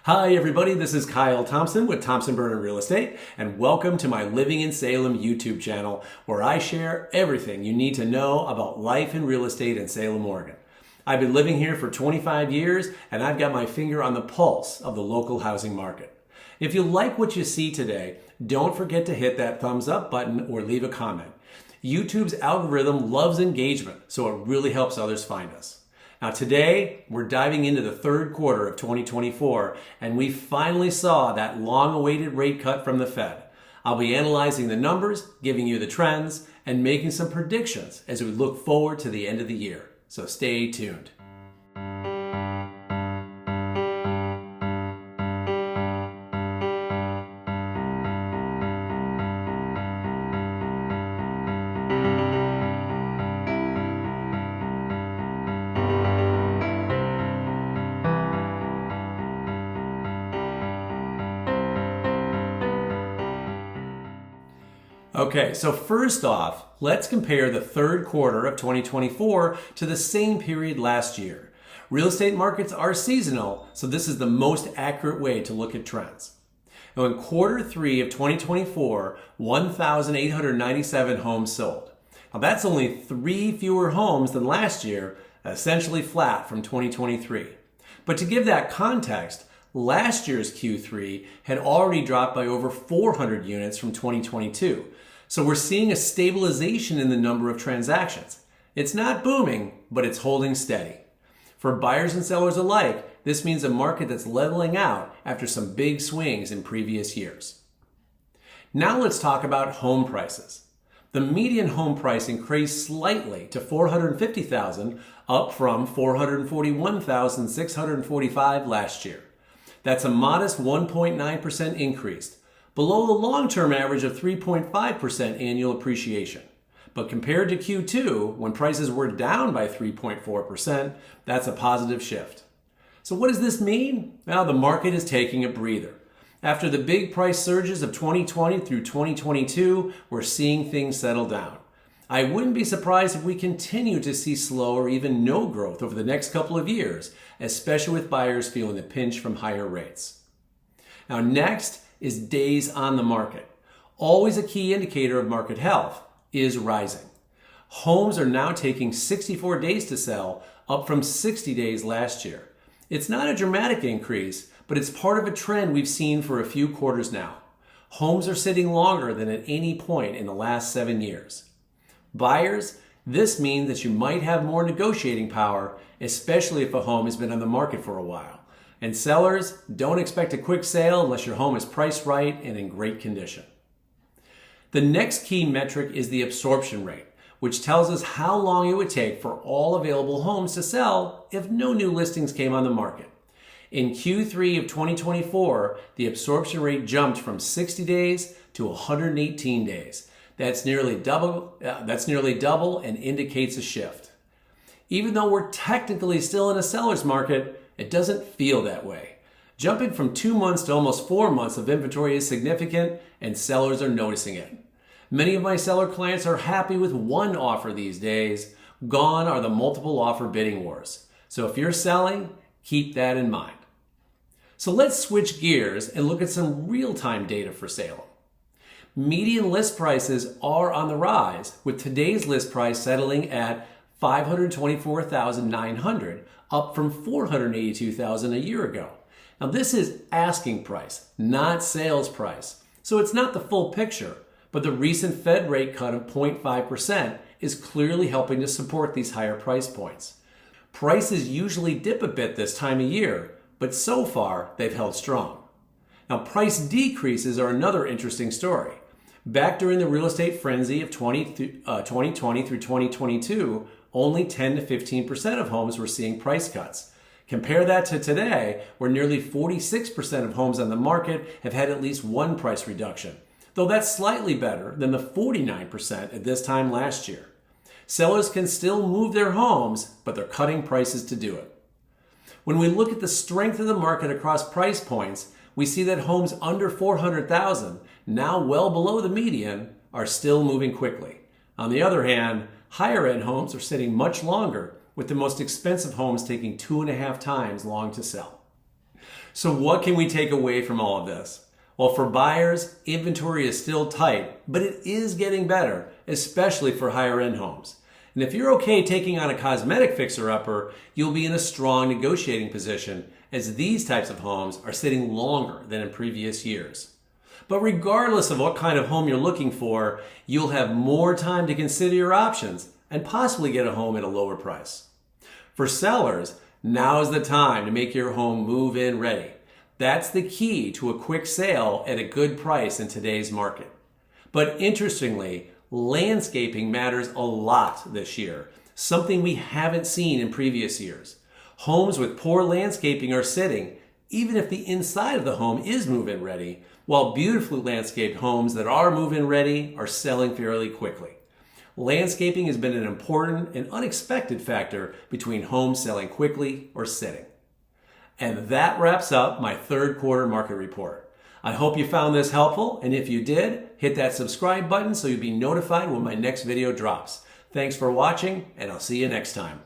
Hi everybody, this is Kyle Tomson with Tomson Burnham Real Estate, and welcome to my Living in Salem YouTube channel, where I share everything you need to know about life and real estate in Salem, Oregon. I've been living here for 25 years, and I've got my finger on the pulse of the local housing market. If you like what you see today, don't forget to hit that thumbs up button or leave a comment. YouTube's algorithm loves engagement, so it really helps others find us. Now today, we're diving into the third quarter of 2024, and we finally saw that long-awaited rate cut from the Fed. I'll be analyzing the numbers, giving you the trends, and making some predictions as we look forward to the end of the year. So stay tuned. Okay, so first off, let's compare the third quarter of 2024 to the same period last year. Real estate markets are seasonal, so this is the most accurate way to look at trends. Now in quarter three of 2024, 1,897 homes sold. Now that's only 3 fewer homes than last year, essentially flat from 2023. But to give that context, last year's Q3 had already dropped by over 400 units from 2022. So we're seeing a stabilization in the number of transactions. It's not booming, but it's holding steady. For buyers and sellers alike, this means a market that's leveling out after some big swings in previous years. Now let's talk about home prices. The median home price increased slightly to $450,000, up from $441,645 last year. That's a modest 1.9% increase, below the long-term average of 3.5% annual appreciation. But compared to Q2, when prices were down by 3.4%, that's a positive shift. So what does this mean? Well, the market is taking a breather. After the big price surges of 2020 through 2022, we're seeing things settle down. I wouldn't be surprised if we continue to see slow or even no growth over the next couple of years, especially with buyers feeling the pinch from higher rates. Now next is days on the market. Always a key indicator of market health is rising. Homes are now taking 64 days to sell, up from 60 days last year. It's not a dramatic increase, but it's part of a trend we've seen for a few quarters now. Homes are sitting longer than at any point in the last 7 years. Buyers, this means that you might have more negotiating power, especially if a home has been on the market for a while. And sellers, don't expect a quick sale unless your home is priced right and in great condition. The next key metric is the absorption rate, which tells us how long it would take for all available homes to sell if no new listings came on the market. In Q3 of 2024, the absorption rate jumped from 60 days to 118 days. That's nearly double and indicates a shift. Even though we're technically still in a seller's market, it doesn't feel that way. Jumping from 2 months to almost 4 months of inventory is significant, and sellers are noticing it. Many of my seller clients are happy with one offer these days. Gone are the multiple offer bidding wars. So if you're selling, keep that in mind. So let's switch gears and look at some real-time data for Salem. Median list prices are on the rise, with today's list price settling at $524,900, up from $482,000 a year ago. Now this is asking price, not sales price. So it's not the full picture, but the recent Fed rate cut of 0.5% is clearly helping to support these higher price points. Prices usually dip a bit this time of year, but so far they've held strong. Now price decreases are another interesting story. Back during the real estate frenzy of 2020 through 2022, only 10 to 15% of homes were seeing price cuts. Compare that to today, where nearly 46% of homes on the market have had at least one price reduction, though that's slightly better than the 49% at this time last year. Sellers can still move their homes, but they're cutting prices to do it. When we look at the strength of the market across price points, we see that homes under $400,000, now well below the median, are still moving quickly. On the other hand, higher-end homes are sitting much longer, with the most expensive homes taking 2.5 times long to sell. So what can we take away from all of this? Well, for buyers, inventory is still tight, but it is getting better, especially for higher end homes. And if you're okay taking on a cosmetic fixer-upper, you'll be in a strong negotiating position, as these types of homes are sitting longer than in previous years. But regardless of what kind of home you're looking for, you'll have more time to consider your options and possibly get a home at a lower price. For sellers, now's the time to make your home move-in ready. That's the key to a quick sale at a good price in today's market. But interestingly, landscaping matters a lot this year, something we haven't seen in previous years. Homes with poor landscaping are sitting, even if the inside of the home is move-in ready, while beautifully landscaped homes that are move-in ready are selling fairly quickly. Landscaping has been an important and unexpected factor between homes selling quickly or sitting. And that wraps up my third quarter market report. I hope you found this helpful, and if you did, hit that subscribe button so you'll be notified when my next video drops. Thanks for watching, and I'll see you next time.